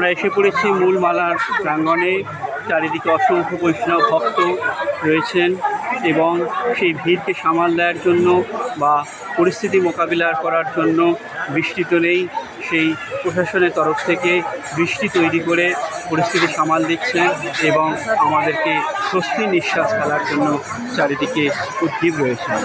আমরা এসে পড়েছি মূল মালার প্রাঙ্গণে। চারিদিকে অসংখ্য বৈষ্ণব ভক্ত রয়েছেন এবং সেই ভিড়কে সামাল দেওয়ার জন্য বা পরিস্থিতি মোকাবিলা করার জন্য বৃষ্টি তো নেই, সেই প্রশাসনের তরফ থেকে বৃষ্টি তৈরি করে পরিস্থিতি সামাল দিচ্ছেন এবং আমাদেরকে স্বস্তির নিঃশ্বাস ফেলার জন্য চারিদিকে উদ্দীপ রয়েছেন।